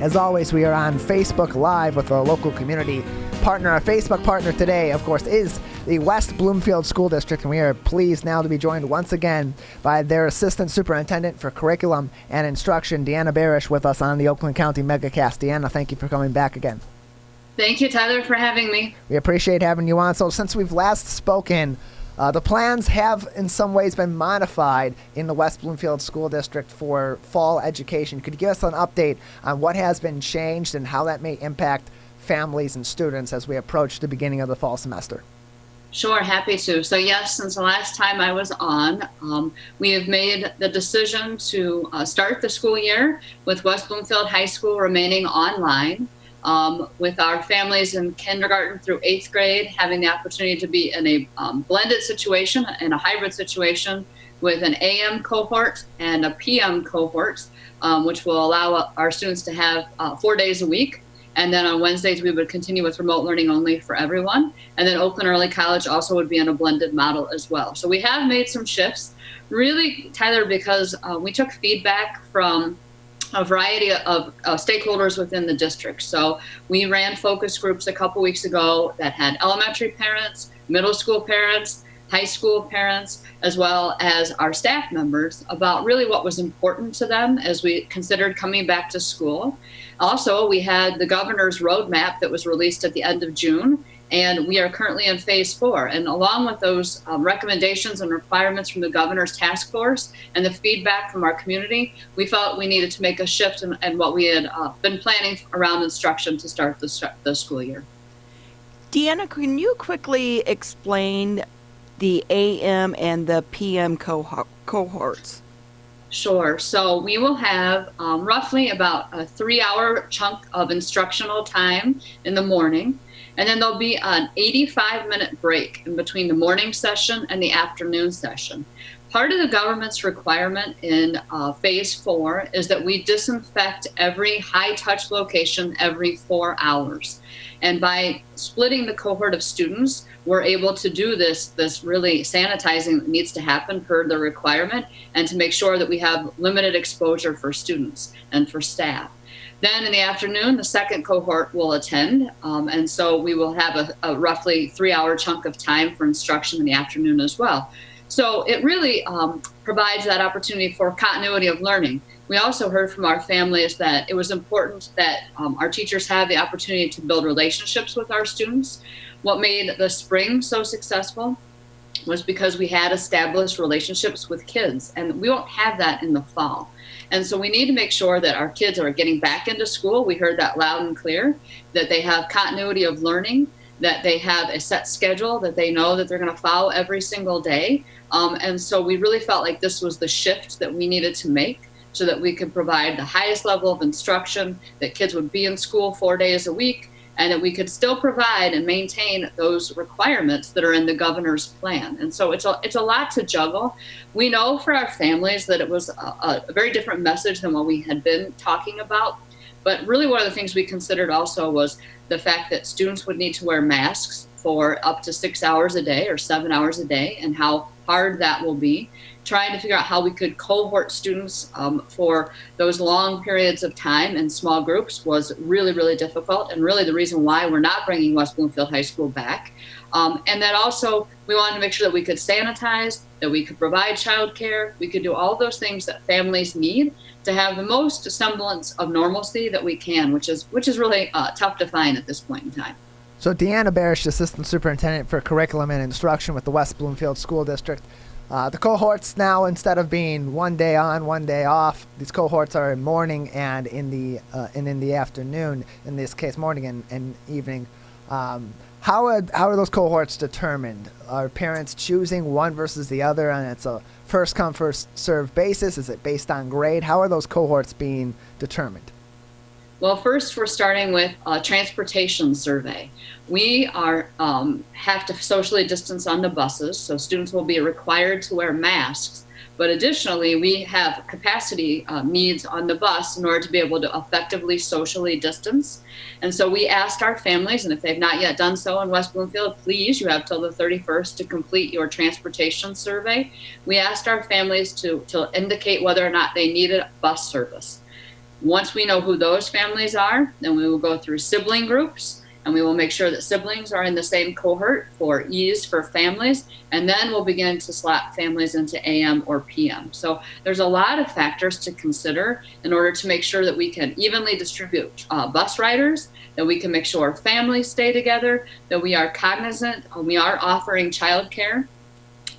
As always, we are on Facebook Live with a local community partner. Our Facebook partner today, of course, is the West Bloomfield School District, and we are pleased now to be joined once again by their Assistant Superintendent for Curriculum and Instruction, Deanna Barash, with us on the Oakland County Megacast. Deanna, thank you for coming back again. Thank you, Tyler, for having me. We appreciate having you on. So since we've last spoken, the plans have in some ways been modified in the West Bloomfield School District for fall education. Could you give us an update on what has been changed and how that may impact families and students as we approach the beginning of the fall semester? Sure, happy to. So yes, since the last time I was on, we have made the decision to start the school year with West Bloomfield High School remaining online, with our families in kindergarten through 8th grade having the opportunity to be in a blended situation, in a hybrid situation with an AM cohort and a PM cohort, which will allow our students to have 4 days a week. And then on Wednesdays, we would continue with remote learning only for everyone. And then Oakland Early College also would be in a blended model as well. So we have made some shifts, really, Tyler, because we took feedback from a variety of stakeholders within the district. So we ran focus groups a couple weeks ago that had elementary parents, middle school parents, high school parents, as well as our staff members about really what was important to them as we considered coming back to school. Also, we had the governor's roadmap that was released at the end of June, and we are currently in phase 4. And along with those recommendations and requirements from the governor's task force and the feedback from our community, we felt we needed to make a shift in what we had been planning around instruction to start the school year. Deanna, can you quickly explain the AM and the PM cohorts? Sure. So we will have roughly about a 3-hour chunk of instructional time in the morning, and then there'll be an 85-minute break in between the morning session and the afternoon session. Part of the government's requirement in phase 4 is that we disinfect every high-touch location every 4 hours. And by splitting the cohort of students, we're able to do this really sanitizing that needs to happen per the requirement, and to make sure that we have limited exposure for students and for staff. Then in the afternoon, the second cohort will attend, and so we will have a roughly 3-hour chunk of time for instruction in the afternoon as well. So it really provides that opportunity for continuity of learning. We also heard from our families that it was important that our teachers have the opportunity to build relationships with our students. What made the spring so successful was because we had established relationships with kids, and we won't have that in the fall. And so we need to make sure that our kids are getting back into school. We heard that loud and clear, that they have continuity of learning, that they have a set schedule, that they know that they're going to follow every single day. And so we really felt like this was the shift that we needed to make so that we could provide the highest level of instruction, that kids would be in school 4 days a week, and that we could still provide and maintain those requirements that are in the governor's plan. And so it's a lot to juggle. We know for our families that it was a very different message than what we had been talking about. But really one of the things we considered also was the fact that students would need to wear masks for up to 6 hours a day or 7 hours a day, and how hard that will be. Trying to figure out how we could cohort students for those long periods of time in small groups was really, really difficult, and really the reason why we're not bringing West Bloomfield High School back. And then also we wanted to make sure that we could sanitize, that we could provide childcare, we could do all those things that families need to have the most semblance of normalcy that we can, which is really tough to find at this point in time. So Deanna Barash, Assistant Superintendent for Curriculum and Instruction with the West Bloomfield School District. The cohorts now, instead of being 1 day on, 1 day off, these cohorts are in morning and in the afternoon. In this case, morning and evening. How are those cohorts determined? Are parents choosing one versus the other, and it's a first come first served basis? Is it based on grade? How are those cohorts being determined? Well, first we're starting with a transportation survey. We have to socially distance on the buses, so students will be required to wear masks. But additionally, we have capacity needs on the bus in order to be able to effectively socially distance. And so we asked our families, and if they've not yet done so in West Bloomfield, please, you have till the 31st to complete your transportation survey. We asked our families to indicate whether or not they needed bus service. Once we know who those families are, then we will go through sibling groups, and we will make sure that siblings are in the same cohort for ease for families, and then we'll begin to slot families into AM or PM. So there's a lot of factors to consider in order to make sure that we can evenly distribute bus riders, that we can make sure families stay together, that we are cognizant, we are offering childcare,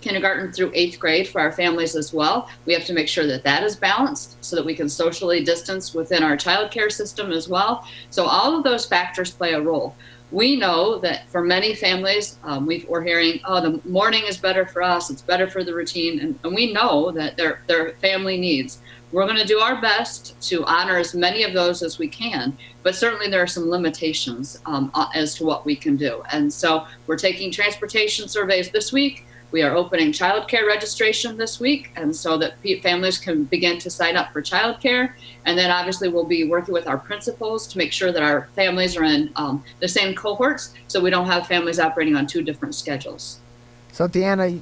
kindergarten through 8th grade for our families as well. We have to make sure that that is balanced so that we can socially distance within our childcare system as well. So all of those factors play a role. We know that for many families, we're hearing, oh, the morning is better for us, it's better for the routine, and we know that their family needs. We're going to do our best to honor as many of those as we can, but certainly there are some limitations as to what we can do. And so we're taking transportation surveys this week. We are opening childcare registration this week, and so that families can begin to sign up for childcare. And then obviously we'll be working with our principals to make sure that our families are in the same cohorts, so we don't have families operating on 2 different schedules. So Deanna,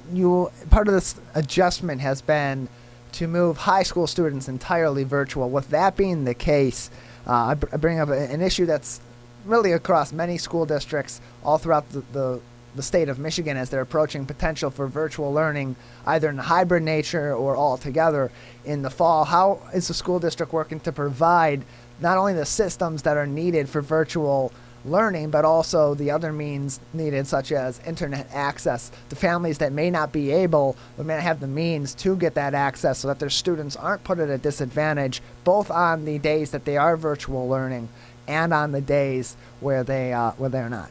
part of this adjustment has been to move high school students entirely virtual. With that being the case, I bring up an issue that's really across many school districts all throughout the state of Michigan as they're approaching potential for virtual learning, either in a hybrid nature or all together in the fall. How is the school district working to provide not only the systems that are needed for virtual learning, but also the other means needed, such as internet access to families that may not be able or may not have the means to get that access, so that their students aren't put at a disadvantage, both on the days that they are virtual learning and on the days where they're not?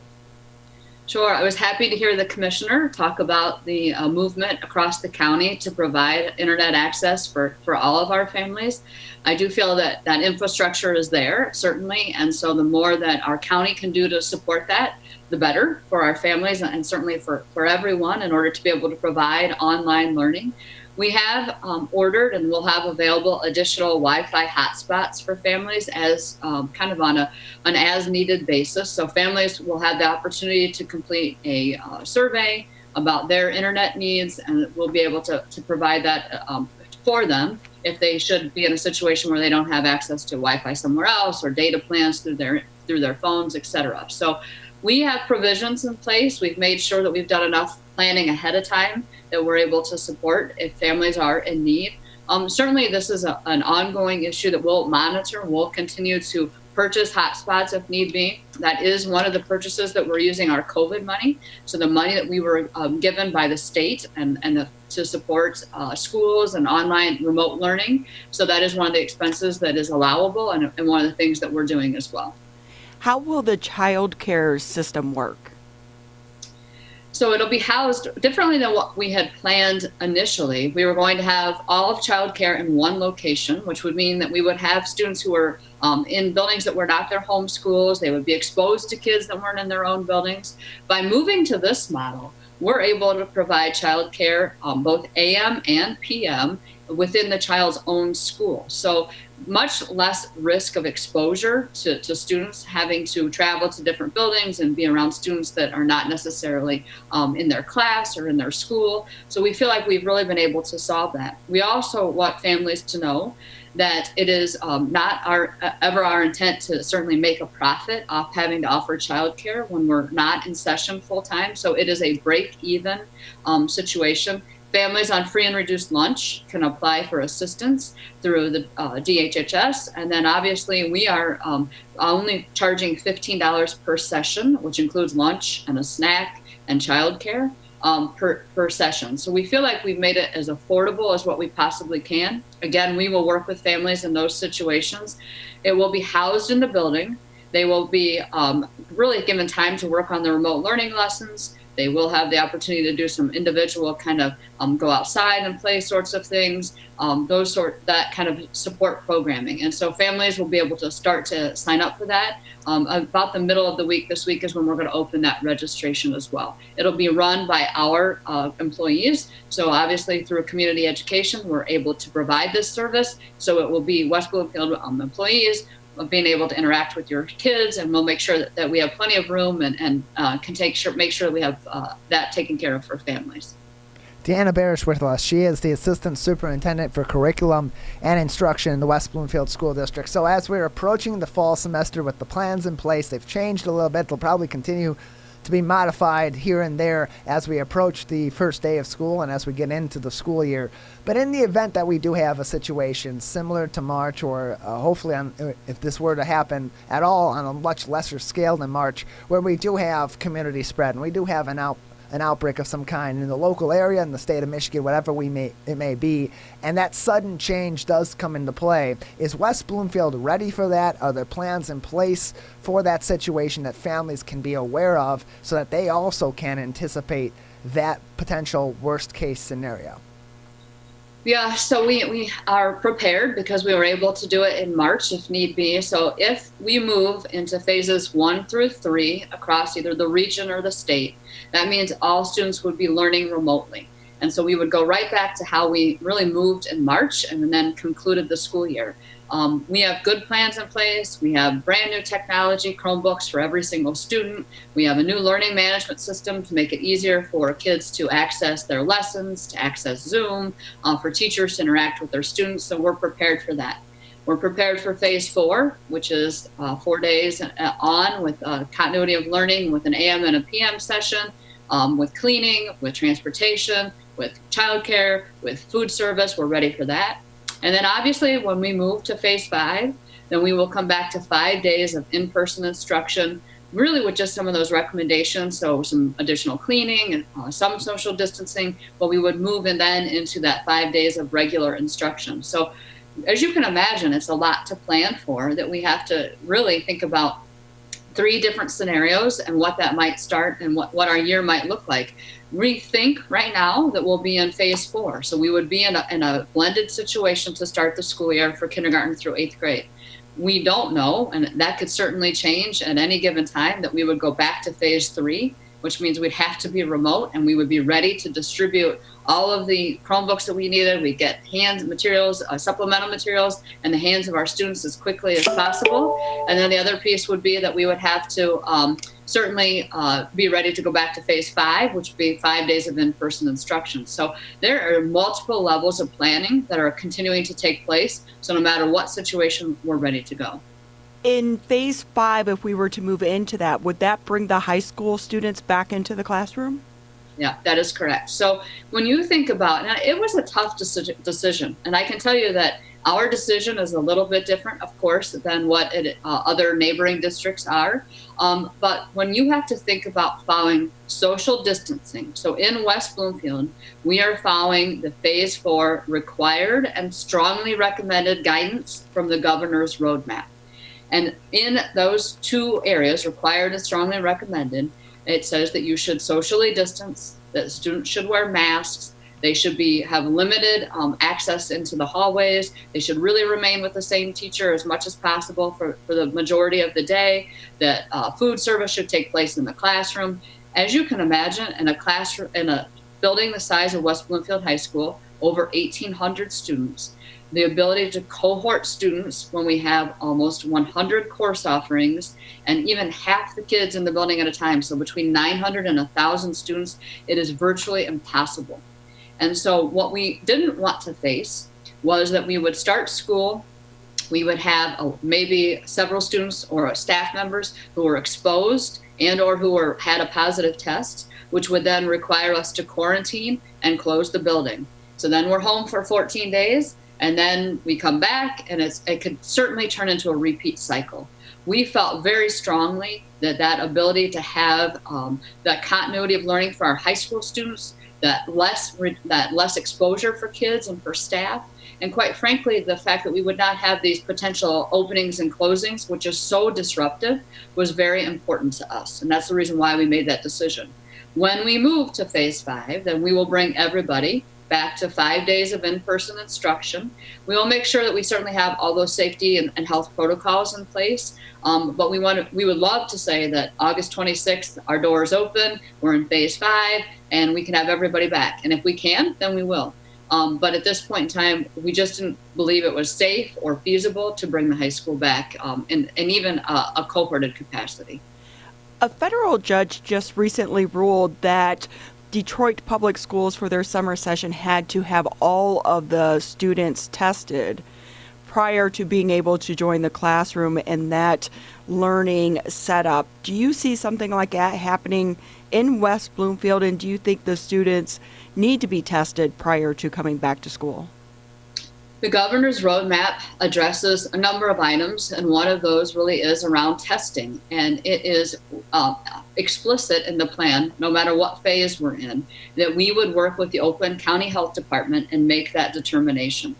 Sure. I was happy to hear the commissioner talk about the movement across the county to provide internet access for all of our families. I do feel that that infrastructure is there, certainly, and so the more that our county can do to support that, the better for our families and certainly for everyone in order to be able to provide online learning. We have ordered and we'll have available additional Wi-Fi hotspots for families as kind of on an as-needed basis. So families will have the opportunity to complete a survey about their internet needs, and we'll be able to provide that for them if they should be in a situation where they don't have access to Wi-Fi somewhere else or data plans through their phones, etc. So we have provisions in place. We've made sure that we've done enough planning ahead of time that we're able to support if families are in need. Certainly this is an ongoing issue that we'll monitor. We'll continue to purchase hotspots if need be. That is one of the purchases that we're using our COVID money. So the money that we were given by the state to support schools and online remote learning. So that is one of the expenses that is allowable and one of the things that we're doing as well. How will the child care system work? So it'll be housed differently than what we had planned initially. We were going to have all of childcare in one location, which would mean that we would have students who were in buildings that were not their home schools. They would be exposed to kids that weren't in their own buildings. By moving to this model, we're able to provide childcare both AM and PM within the child's own school. So much less risk of exposure to students having to travel to different buildings and be around students that are not necessarily in their class or in their school. So we feel like we've really been able to solve that. We also want families to know that it is not ever our intent to certainly make a profit off having to offer childcare when we're not in session full time. So it is a break-even situation. Families on free and reduced lunch can apply for assistance through the DHHS. And then obviously we are only charging $15 per session, which includes lunch and a snack and childcare per session. So we feel like we've made it as affordable as what we possibly can. Again, we will work with families in those situations. It will be housed in the building. They will be really given time to work on the remote learning lessons. They will have the opportunity to do some individual kind of go outside and play sorts of things, that kind of support programming. And so families will be able to start to sign up for that. About the middle of the week this week is when we're going to open that registration as well. It'll be run by our employees. So obviously through community education, we're able to provide this service. So it will be West Bloomfield employees of being able to interact with your kids, and we'll make sure that we have plenty of room and can make sure we have that taken care of for families. Deanna Barash with us. She is the Assistant Superintendent for Curriculum and Instruction in the West Bloomfield School District. So as we're approaching the fall semester with the plans in place, they've changed a little bit. They'll probably continue to be modified here and there as we approach the first day of school and as we get into the school year. But in the event that we do have a situation similar to March, or hopefully if this were to happen at all on a much lesser scale than March, where we do have community spread and we do have an outbreak of some kind in the local area, in the state of Michigan, whatever it may be, and that sudden change does come into play. Is West Bloomfield ready for that? Are there plans in place for that situation that families can be aware of so that they also can anticipate that potential worst case scenario? Yeah, so we are prepared because we were able to do it in March if need be. So if we move into phases 1 through 3 across either the region or the state, that means all students would be learning remotely. And so we would go right back to how we really moved in March and then concluded the school year. We have good plans in place. We have brand new technology, Chromebooks for every single student. We have a new learning management system to make it easier for kids to access their lessons, to access Zoom, for teachers to interact with their students. So we're prepared for that. We're prepared for phase 4, which is 4 days on with continuity of learning with an AM and a PM session, with cleaning, with transportation, with childcare, with food service. We're ready for that. And then obviously when we move to phase 5, then we will come back to 5 days of in-person instruction, really with just some of those recommendations. So some additional cleaning and some social distancing, but we would move and then into that 5 days of regular instruction. So as you can imagine, it's a lot to plan for, that we have to really think about 3 different scenarios and what that might start and what our year might look like. We think right now that we'll be in phase 4. So we would be in a blended situation to start the school year for kindergarten through 8th grade. We don't know, and that could certainly change at any given time, that we would go back to phase 3, which means we'd have to be remote and we would be ready to distribute all of the Chromebooks that we needed. We get hands materials, supplemental materials in the hands of our students as quickly as possible. And then the other piece would be that we would have to certainly be ready to go back to phase 5, which would be 5 days of in-person instruction. So there are multiple levels of planning that are continuing to take place. So no matter what situation, we're ready to go. In phase 5, if we were to move into that, would that bring the high school students back into the classroom? Yeah, that is correct. So when you think about, and it was a tough decision, and I can tell you that our decision is a little bit different, of course, than what other neighboring districts are. But when you have to think about following social distancing, so in West Bloomfield, we are following the phase 4 required and strongly recommended guidance from the governor's roadmap. And in those 2 areas, required and strongly recommended, it says that you should socially distance, that students should wear masks, they should have limited access into the hallways, they should really remain with the same teacher as much as possible for the majority of the day, that food service should take place in the classroom. As you can imagine, in a building the size of West Bloomfield High School, over 1,800 students, the ability to cohort students when we have almost 100 course offerings and even half the kids in the building at a time, so between 900 and 1,000 students, it is virtually impossible. And so what we didn't want to face was that we would start school, we would have maybe several students or staff members who were exposed and or who had a positive test, which would then require us to quarantine and close the building. So then we're home for 14 days, and then we come back, and it could certainly turn into a repeat cycle. We felt very strongly that ability to have that continuity of learning for our high school students, that less exposure for kids and for staff, and quite frankly, the fact that we would not have these potential openings and closings, which is so disruptive, was very important to us. And that's the reason why we made that decision. When we move to phase 5, then we will bring everybody back to 5 days of in-person instruction. We will make sure that we certainly have all those safety and health protocols in place. But we would love to say that August 26th, our doors open, we're in phase 5, and we can have everybody back. And if we can, then we will. But at this point in time, we just didn't believe it was safe or feasible to bring the high school back in even a cohorted capacity. A federal judge just recently ruled that Detroit Public Schools for their summer session had to have all of the students tested prior to being able to join the classroom and that learning setup. Do you see something like that happening in West Bloomfield, and do you think the students need to be tested prior to coming back to school? The governor's roadmap addresses a number of items, and one of those really is around testing. And it is explicit in the plan, no matter what phase we're in, that we would work with the Oakland County Health Department and make that determination.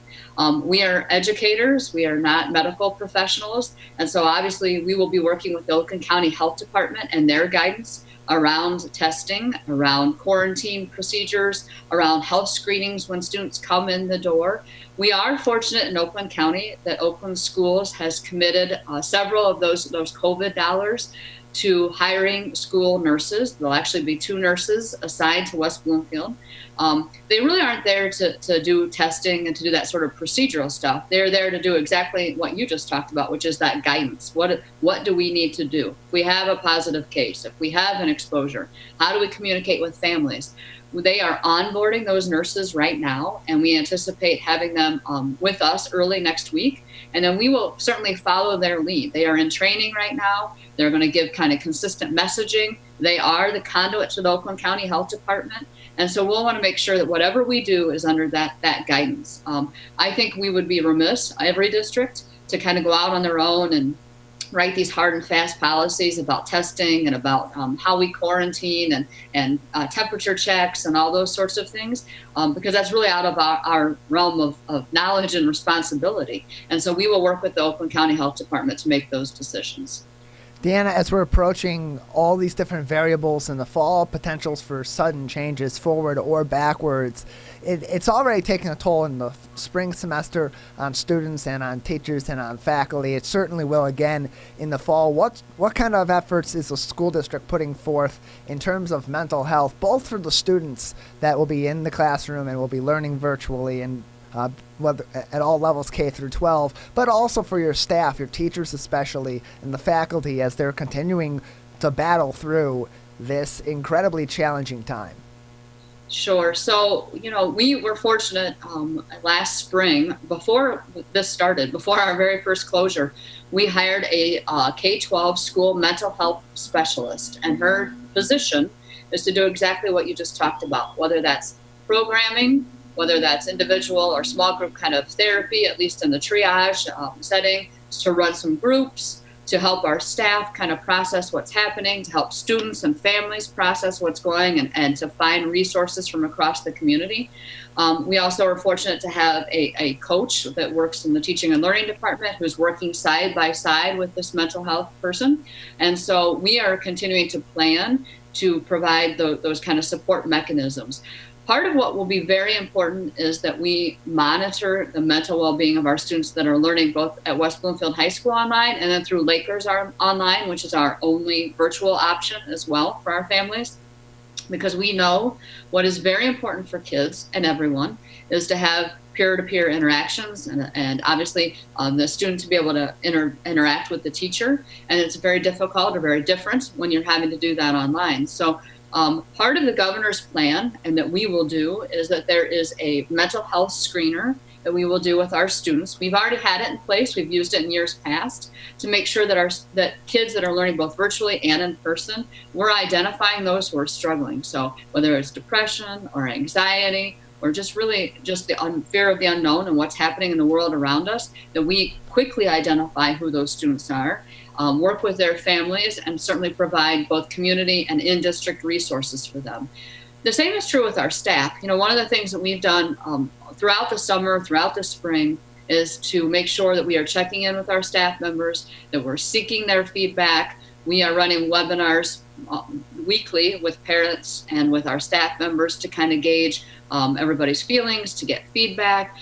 We are educators, we are not medical professionals, and so obviously we will be working with the Oakland County Health Department and their guidance around testing, around quarantine procedures, around health screenings when students come in the door. We are fortunate in Oakland County that Oakland Schools has committed several of those COVID dollars to hiring school nurses. There'll actually be 2 nurses assigned to West Bloomfield. They really aren't there to do testing and to do that sort of procedural stuff. They're there to do exactly what you just talked about, which is that guidance. What do we need to do? If we have a positive case, if we have an exposure, how do we communicate with families? They are onboarding those nurses right now, and we anticipate having them with us early next week. And then we will certainly follow their lead. They are in training right now. They're going to give kind of consistent messaging. They are the conduit to the Oakland County Health Department. And so we'll want to make sure that whatever we do is under that guidance. I think we would be remiss, every district, to kind of go out on their own and write these hard and fast policies about testing and about how we quarantine and temperature checks and all those sorts of things, because that's really out of our realm of knowledge and responsibility. And so we will work with the Oakland County Health Department to make those decisions. Deanna, as we're approaching all these different variables in the fall, potentials for sudden changes forward or backwards, it's already taking a toll in the spring semester on students and on teachers and on faculty. It certainly will again in the fall. What kind of efforts is the school district putting forth in terms of mental health, both for the students that will be in the classroom and will be learning virtually and whether at all levels K through 12, but also for your staff, your teachers especially, and the faculty as they're continuing to battle through this incredibly challenging time? Sure. So, we were fortunate last spring, before this started, before our very first closure, we hired a K-12 school mental health specialist, and her position is to do exactly what you just talked about, whether that's programming, whether that's individual or small group kind of therapy, at least in the triage setting, to run some groups, to help our staff kind of process what's happening, to help students and families process what's going and to find resources from across the community. We also are fortunate to have a coach that works in the teaching and learning department who's working side by side with this mental health person. And so we are continuing to plan to provide those kind of support mechanisms. Part of what will be very important is that we monitor the mental well-being of our students that are learning both at West Bloomfield High School online and then through Lakers online, which is our only virtual option as well for our families. Because we know what is very important for kids and everyone is to have peer-to-peer interactions and obviously the student to be able to interact with the teacher. And it's very difficult or very different when you're having to do that online. So part of the governor's plan and that we will do is that there is a mental health screener that we will do with our students. We've already had it in place. We've used it in years past to make sure that kids that are learning both virtually and in person, we're identifying those who are struggling. So whether it's depression or anxiety or just the fear of the unknown and what's happening in the world around us, that we quickly identify who those students are. Work with their families and certainly provide both community and in-district resources for them. The same is true with our staff. One of the things that we've done throughout the summer, throughout the spring, is to make sure that we are checking in with our staff members, that we're seeking their feedback. We are running webinars weekly with parents and with our staff members to kind of gauge everybody's feelings, to get feedback.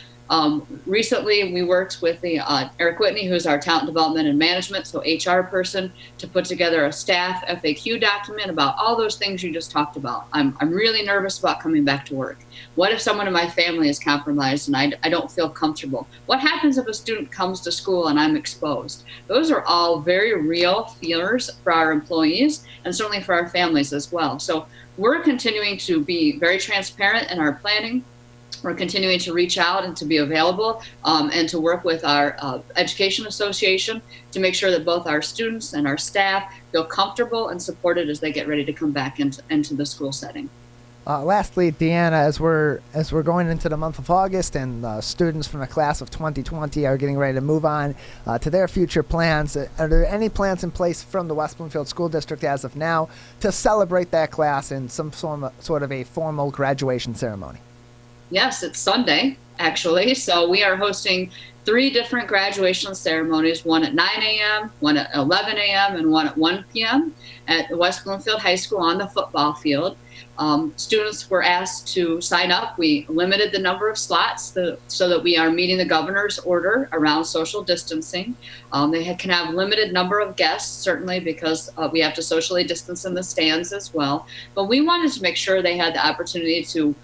Recently, we worked with the Eric Whitney, who's our talent development and management, so HR person, to put together a staff FAQ document about all those things you just talked about. I'm really nervous about coming back to work. What if someone in my family is compromised and I don't feel comfortable? What happens if a student comes to school and I'm exposed? Those are all very real fears for our employees and certainly for our families as well. So we're continuing to be very transparent in our planning. We're continuing to reach out and to be available and to work with our Education Association to make sure that both our students and our staff feel comfortable and supported as they get ready to come back into the school setting. Lastly, Deanna, as we're going into the month of August and students from the class of 2020 are getting ready to move on to their future plans, are there any plans in place from the West Bloomfield School District as of now to celebrate that class in some sort of a formal graduation ceremony? Yes, it's Sunday, actually. So we are hosting 3 different graduation ceremonies, one at 9 a.m., one at 11 a.m., and one at 1 p.m. at the West Bloomfield High School on the football field. Students were asked to sign up. We limited the number of slots so that we are meeting the governor's order around social distancing. They can have limited number of guests, certainly because we have to socially distance in the stands as well. But we wanted to make sure they had the opportunity to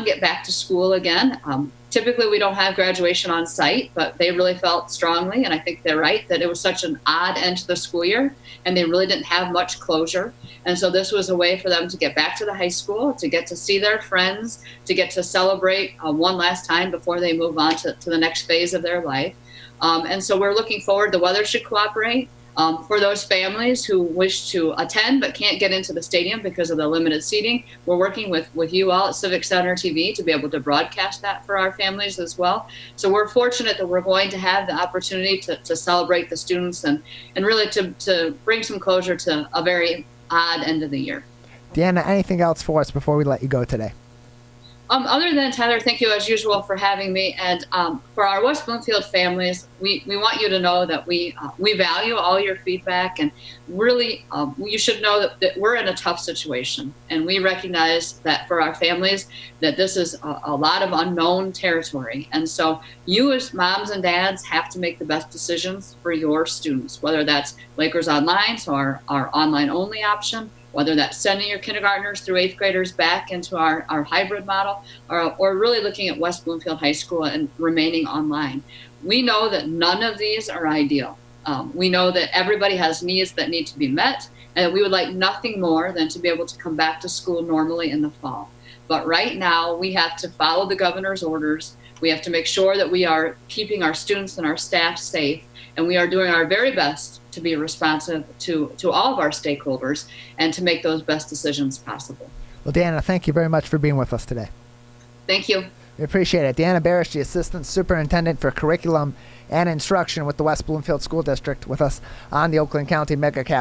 get back to school again. Typically, we don't have graduation on site, but they really felt strongly, and I think they're right, that it was such an odd end to the school year, and they really didn't have much closure. And so this was a way for them to get back to the high school, to get to see their friends, to get to celebrate one last time before they move on to the next phase of their life. And so we're looking forward. The weather should cooperate. For those families who wish to attend but can't get into the stadium because of the limited seating, we're working with you all at Civic Center TV to be able to broadcast that for our families as well. So we're fortunate that we're going to have the opportunity to celebrate the students and really to bring some closure to a very odd end of the year. Deanna, anything else for us before we let you go today? Other than Tyler, thank you as usual for having me. And for our West Bloomfield families, we want you to know that we value all your feedback, and really you should know that we're in a tough situation, and we recognize that for our families that this is a lot of unknown territory. And so you as moms and dads have to make the best decisions for your students, whether that's Lakers Online, so our online only option, whether that's sending your kindergartners through 8th graders back into our hybrid model, or really looking at West Bloomfield High School and remaining online. We know that none of these are ideal. We know that everybody has needs that need to be met, and we would like nothing more than to be able to come back to school normally in the fall. But right now, we have to follow the governor's orders. We have to make sure that we are keeping our students and our staff safe, and we are doing our very best to be responsive to all of our stakeholders and to make those best decisions possible. Well, Deanna, thank you very much for being with us today. Thank you. We appreciate it. Deanna Barash, the Assistant Superintendent for Curriculum and Instruction with the West Bloomfield School District, with us on the Oakland County MegaCast.